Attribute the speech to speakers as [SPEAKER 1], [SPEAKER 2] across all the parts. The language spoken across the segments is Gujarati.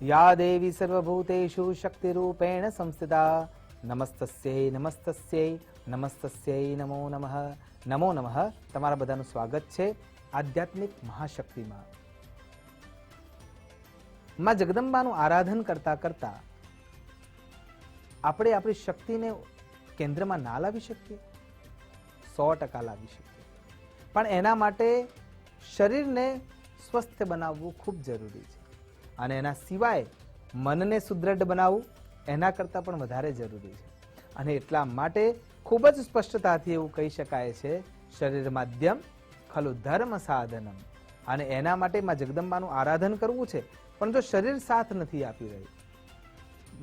[SPEAKER 1] या देवी सर्वभूतेषु शक्तिरूपेण संस्थिता नमस्तस्यै नमस्तस्यै नमस्तस्यै नमो नमः नमो नमः। તમારા બધાનું સ્વાગત છે આધ્યાત્મિક મહાશક્તિમાં। માં જગદંબાનું આરાધન કરતા કરતા આપણે આપણી શક્તિને કેન્દ્રમાં ના લાવી શકીએ? 100% લાવી શકીએ, પણ એના માટે શરીરને સ્વસ્થ બનાવવું ખૂબ જરૂરી છે અને એના સિવાય મનને સુદ્રઢ બનાવવું એના કરતાં પણ વધારે જરૂરી છે। અને એટલા માટે ખૂબ જ સ્પષ્ટતાથી એવું કહી શકાય છે, શરીર માધ્યમ ખલુ ધર્મ સાધનમ। અને એના માટે માં જગદંબાનું આરાધન કરવું છે, પણ જો શરીર સાથ નથી આપી રહ્યું,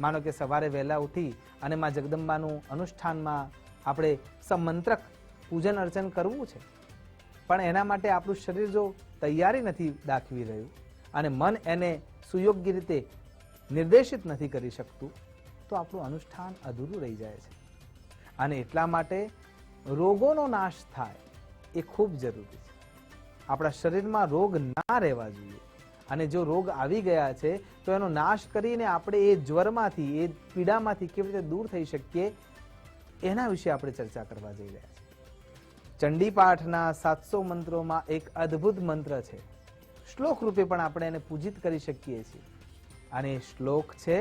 [SPEAKER 1] માનો કે સવારે વહેલા ઉઠી અને માં જગદંબાનું અનુષ્ઠાનમાં આપણે સમંત્રક પૂજન અર્ચન કરવું છે, પણ એના માટે આપણું શરીર જો તૈયારી નથી દાખવી રહ્યું અને મન એને સુયોગ્ય રીતે નિર્દેશિત નથી કરી શકતું, તો આપણું અનુષ્ઠાન અધૂરું રહી જાય છે। અને એટલા માટે રોગોનો નાશ થાય એ ખૂબ જરૂરી છે। આપણા શરીરમાં રોગ ના રહેવા જોઈએ, અને જો રોગ આવી ગયા છે તો એનો નાશ કરીને આપણે એ જ્વરમાંથી, એ પીડામાંથી કેવી રીતે દૂર થઈ શકીએ એના વિશે આપણે ચર્ચા કરવા જઈ રહ્યા છીએ। ચંડી પાઠના 700 મંત્રોમાં એક અદ્ભુત મંત્ર છે, શ્લોક રૂપે પણ આપણે એને પૂજિત કરી શકીએ છીએ, અને એ શ્લોક છે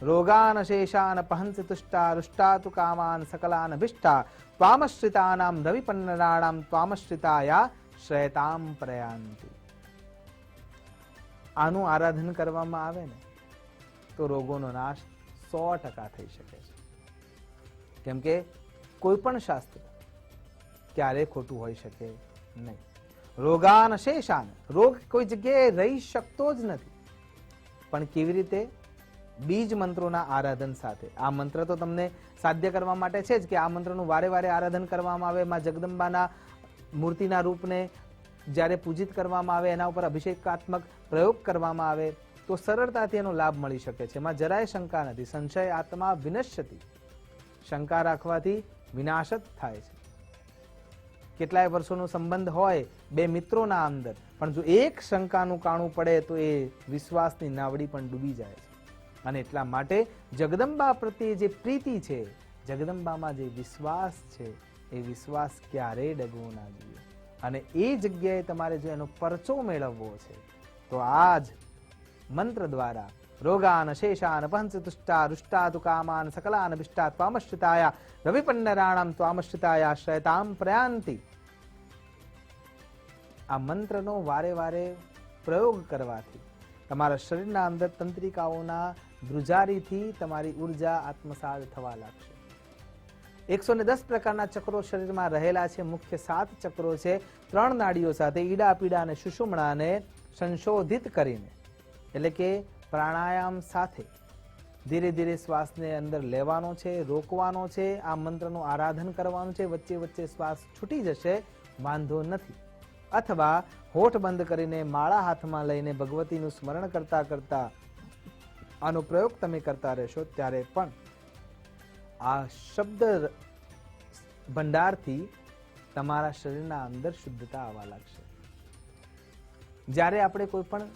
[SPEAKER 1] રોગાન શેષાન પહંસि તુષ્ટા રુષ્ટાતુ કામાન સકલાન ભિષ્ટા ત્વામશ્રિતાનામ રવિપન્નરાણામ ત્વામશ્રિતાયા શ્રેયતામ પ્રયાંતિ। આનું આરાધન કરવામાં આવે ને તો રોગોનો નાશ 100% થઈ શકે છે, કેમ કે કોઈ પણ શાસ્ત્ર ક્યારેય ખોટું હોઈ શકે નહીં। રોગાન શેષાન, રોગ કોઈ જગ્યાએ રહી શકતો જ નથી, પણ કેવી રીતે? બીજ મંત્રોના આરાધન સાથે। આ મંત્ર તો તમને સાધ્ય કરવા માટે છે જ કે આ મંત્રનું વારે વારે આરાધન કરવામાં આવે, માં જગદંબાના મૂર્તિના રૂપને જ્યારે પૂજિત કરવામાં આવે, એના ઉપર અભિષેકાત્મક પ્રયોગ કરવામાં આવે તો સરળતાથી એનો લાભ મળી શકે છે। માં જરાય શંકા નથી, સંશય આત્મા વિનશ્યતિ, શંકા રાખવાથી વિનાશ જ થાય છે। કેટલાય વર્ષોનો સંબંધ હોય બે મિત્રોના અંદર, પણ જો એક શંકાનું કાણું પડે તો એ વિશ્વાસની નાવડી પણ ડૂબી જાય છે। અને એટલા માટે જગદંબા પ્રત્યે જે પ્રીતિ છે, જગદંબામાં જે વિશ્વાસ છે, એ વિશ્વાસ ક્યારેય ડગવો ના જોઈએ। અને એ જગ્યાએ તમારે જો એનો પરચો મેળવવો છે તો આ જ મંત્ર દ્વારા રોગાન શેષાન પહંસि તુષ્ટા રુષ્ટાતુ કામાન સકલાન ભિષ્ટા ત્વામશ્રિતાયા રવિપન્નરાણામ ત્વામશ્રિતાયા શ્રેયતામ પ્રયાંતિ, આ મંત્રનો વારે વારે પ્રયોગ કરવાથી તમારા શરીરના અંદર તંત્રિકાઓના ધ્રુજારીથી તમારી ઉર્જા આત્મસાત થવા લાગશે। 110 પ્રકારના ચક્રો શરીરમાં રહેલા છે, મુખ્ય 7 ચક્રો છે, 3 નાડીઓ સાથે ઈડા પીડા અને સુષુમ્ણાને સંશોધિત કરીને, એટલે કે પ્રાણાયામ સાથે ધીરે ધીરે શ્વાસને અંદર લેવાનો છે, રોકવાનો છે, આ મંત્રનું આરાધન કરવાનું છે, વચ્ચે વચ્ચે શ્વાસ છૂટી જશે વાંધો નથી, અથવા હોઠ બંધ કરીને માળા હાથમાં લઈને ભગવતીનું સ્મરણ કરતા કરતા આનો પ્રયોગ તમે કરતા રહેશો ત્યારે પણ આ શબ્દ ભંડારથી તમારા શરીરના અંદર શુદ્ધતા આવવા લાગશે। જ્યારે આપણે કોઈ પણ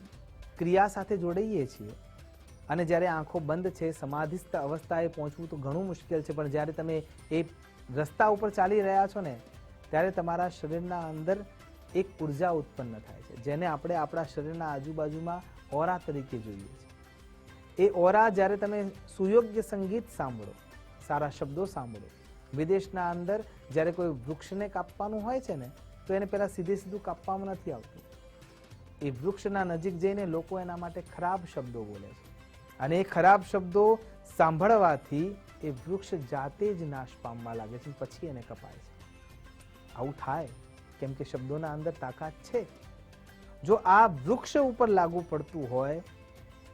[SPEAKER 1] ક્રિયા સાથે જોડાઈએ છીએ અને જ્યારે આંખો બંધ છે, સમાધિસ્થ અવસ્થાએ પહોંચવું તો ઘણું મુશ્કેલ છે, પણ જ્યારે તમે એ રસ્તા ઉપર ચાલી રહ્યા છો ને ત્યારે તમારા શરીરના અંદર એક ઉર્જા ઉત્પન્ન થાય છે, જેને આપણે આપણા શરીરના આજુબાજુમાં ઓરા તરીકે જોઈએ છીએ। એ ઓરા જ્યારે તમે સુયોગ્ય સંગીત સાંભળો, સારા શબ્દો સાંભળો, વિદેશના અંદર જ્યારે કોઈ વૃક્ષને કાપવાનું હોય છે ને તો એને પહેલાં સીધું કાપવામાં નથી આવતું, એ વૃક્ષના નજીક જઈને લોકો એના માટે ખરાબ શબ્દો બોલે છે, અને એ ખરાબ શબ્દો સાંભળવાથી એ વૃક્ષ જાતે જ નાશ પામવા લાગે છે, પછી એને કપાય છે। આવું થાય કેમ કે શબ્દોના અંદર તાકાત છે। જો આ વૃક્ષ ઉપર લાગુ પડતું હોય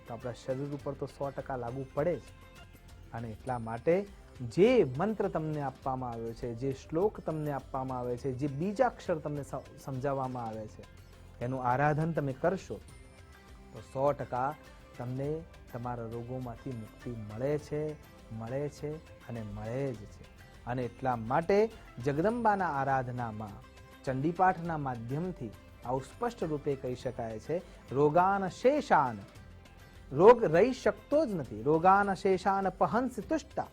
[SPEAKER 1] તો આપણા શરીર ઉપર તો 100% લાગુ પડે જ। અને એટલા માટે જે મંત્ર તમને આપવામાં આવ્યો છે, જે શ્લોક તમને આપવામાં આવે છે, જે બીજાક્ષર તમને સમજાવવામાં આવે છે, એનું આરાધન તમે કરશો તો 100% તમને તમારા રોગોમાંથી મુક્તિ મળે છે અને મળે જ છે। અને એટલા માટે જગદંબાના આરાધનામાં ચંડીપાઠના માધ્યમથી આવું સ્પષ્ટ રૂપે કહી શકાય છે, રોગાન શેષાન, રોગ રહી શકતો જ નથી. રોગાન શેષાન પહંસ તુષ્ટા.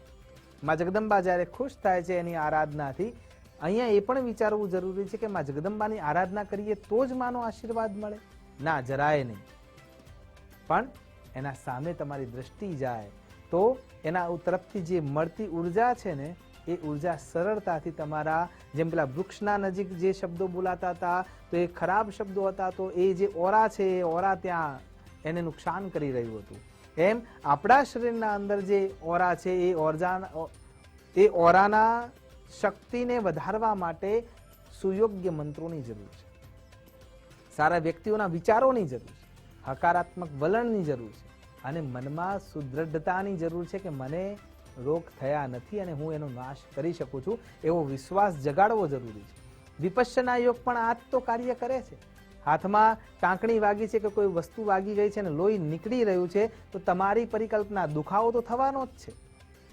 [SPEAKER 1] માં જગદંબા જ્યારે ખુશ થાય છે એની આરાધનાથી, અહીંયા એ પણ વિચારવું જરૂરી છે કે માં જગદંબાની આરાધના કરીએ તો જ માનો આશીર્વાદ મળે? ના, જરાય નહીં. પણ એના સામે તમારી દ્રષ્ટિ જાય તો એના તરફથી જે મળતી ઉર્જા છે ને, એ ઉર્જા સરળતાથી તમારા, જેમ પેલા વૃક્ષના નજીક જે શબ્દો બોલાતા હતા તો એ ખરાબ શબ્દો હતા, તો એ જે ઓરા છે એ ઓરા ત્યાં એને નુકસાન કરી રહ્યું હતું. એમ આપણા શરીરના અંદર જે ઓરા છે એ ઓરાના શક્તિને વધારવા માટે સુયોગ્ય મંત્રોની જરૂર છે, સારા વ્યક્તિઓના વિચારોની જરૂર છે, હકારાત્મક વલણની જરૂર છે, અને મનમાં સુદૃઢતાની જરૂર છે કે મને રોગ થયા નથી અને હું એનો નાશ કરી શકું છું, એવો વિશ્વાસ જગાડવો જરૂરી છે. વિપશ્યના યોગ પણ આ જ તો કાર્ય કરે છે. હાથમાં ટાંકણી વાગી છે કે કોઈ વસ્તુ વાગી ગઈ છે અને લોહી નીકળી રહ્યું છે, તો તમારી પરિકલ્પના, દુખાવો તો થવાનો જ છે,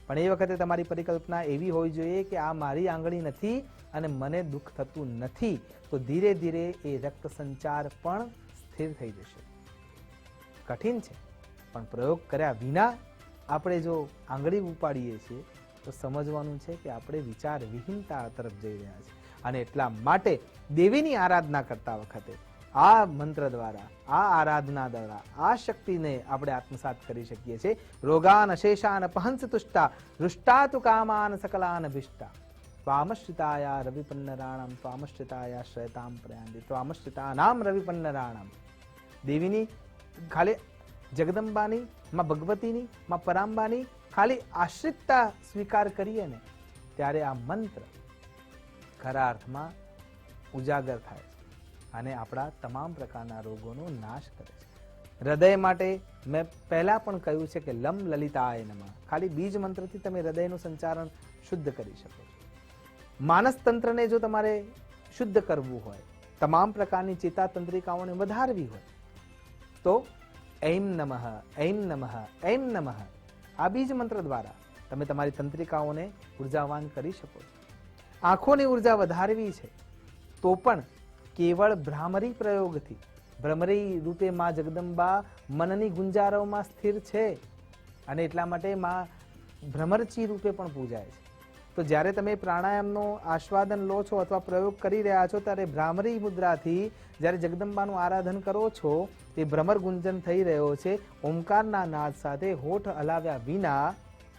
[SPEAKER 1] પણ એ વખતે તમારી પરિકલ્પના એવી હોવી જોઈએ કે આ મારી આંગળી નથી અને મને દુઃખ થતું નથી. તો ધીરે ધીરે એ રક્ત સંચાર પણ સ્થિર થઈ જશે. કઠિન છે, પણ પ્રયોગ કર્યા વિના આપણે જો આંગળી ઉપાડીએ છીએ તો સમજવાનું છે કે આપણે વિચાર વિહીનતા તરફ જઈ રહ્યા છીએ. અને એટલા માટે દેવીની આરાધના કરતા વખતે આ મંત્ર દ્વારા, આ આરાધના દ્વારા આ શક્તિને આપણે આત્મસાત કરી શકીએ છીએ. રોગાન શેષાન પહંસ તુષ્ટા હૃષ્ટા તુ કામાન સકલાન ભિષ્ટા ત્વામશ્રિતાયા રવિપન્નરાણામ ત્વામશ્રિતાયા શ્રયતામ પ્રયાંતિ ત્વામશ્રિતાનામ રવિપન્નરાણામ. દેવીની ખાલી જગદંબાની, માં ભગવતીની, માં પરાંબાની ખાલી આશ્રિતતા સ્વીકાર કરીએ ને ત્યારે આ મંત્ર ખરા અર્થમાં ઉજાગર થાય છે અને આપણા તમામ પ્રકારના રોગોનો નાશ કરે છે. હૃદય માટે મેં પહેલા પણ કહ્યું છે કે લમ લલિતાય નમઃ, ખાલી બીજ મંત્રથી તમે હૃદયનું સંચારણ શુદ્ધ કરી શકો છો. માનસ તંત્રને જો તમારે શુદ્ધ કરવું હોય, તમામ પ્રકારની ચેતા તંત્રિકાઓને વધારવી હોય તો ઐમ નમઃ, ઐમ નમઃ, ઐમ નમઃ આ બીજ મંત્ર દ્વારા તમે તમારી તંત્રિકાઓને ઉર્જાવાન કરી શકો છો. આંખોની ઉર્જા વધારવી છે તો પણ કેવળ ભ્રામરી પ્રયોગથી, ભ્રમરી રૂપે માં જગદંબા મનની ગુંજારવમાં સ્થિર છે અને એટલા માટે માં ભ્રમરચી રૂપે પણ પૂજાય છે. તો જ્યારે તમે પ્રાણાયામનો આસ્વાદન લો છો અથવા પ્રયોગ કરી રહ્યા છો ત્યારે ભ્રામરી મુદ્રાથી જ્યારે જગદંબાનું આરાધન કરો છો, તે ભ્રમર ગુંજન થઈ રહ્યો છે ઓમકારના નાદ સાથે, હોઠ હલાવ્યા વિના,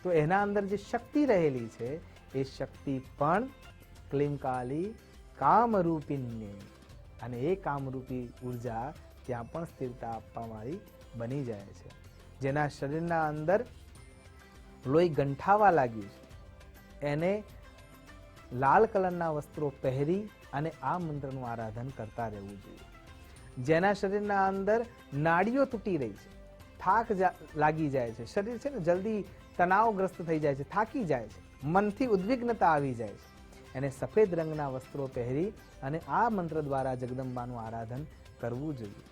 [SPEAKER 1] તો એના અંદર જે શક્તિ રહેલી છે એ શક્તિ પણ ક્લીમકાલી કામરૂપિન્ય, અને એ કામરૂપી ઉર્જા ત્યાં પણ સ્થિરતા આપવાવાળી બની જાય છે. જેના શરીરના અંદર લોહી ગંઠાવા લાગ્યું છે એને લાલ કલરના વસ્ત્રો પહેરી અને આ મંત્રનું આરાધન કરતા રહેવું જોઈએ. જેના શરીરના અંદર નાડીઓ તૂટી રહી છે, થાક લાગી જાય છે, શરીર છે ને જલ્દી તણાવગ્રસ્ત થઈ જાય છે, થાકી જાય છે, મનથી ઉદ્વિગ્નતા આવી જાય છે, એને સફેદ રંગના વસ્ત્રો પહેરી અને આ મંત્ર દ્વારા જગદંબાનું આરાધન કરવું જોઈએ.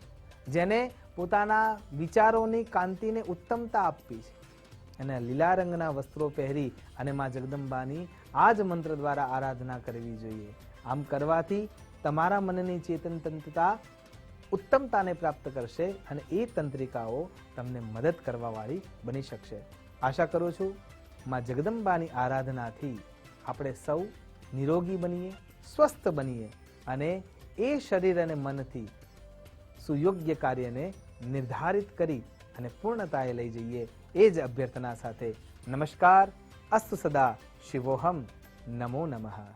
[SPEAKER 1] જેને પોતાના વિચારોની કાંતિને ઉત્તમતા આપવી છે અને લીલા રંગના વસ્ત્રો પહેરી અને માં જગદંબાની આ જ મંત્ર દ્વારા આરાધના કરવી જોઈએ. આમ કરવાથી તમારા મનની ચેતન તંત્રતા ઉત્તમતાને પ્રાપ્ત કરશે અને એ તંત્રિકાઓ તમને મદદ કરવાવાળી બની શકશે. આશા કરું છું માં જગદંબાની આરાધનાથી આપણે સૌ નિરોગી બનીએ, સ્વસ્થ બનીએ અને એ શરીર અને મનથી સુયોગ્ય કાર્યને નિર્ધારિત કરી અને પૂર્ણતાએ લઈ જઈએ, એ જ અભ્યર્થના સાથે નમસ્કાર. અસ્તુ સદા શિવોહમ. નમો નમઃ.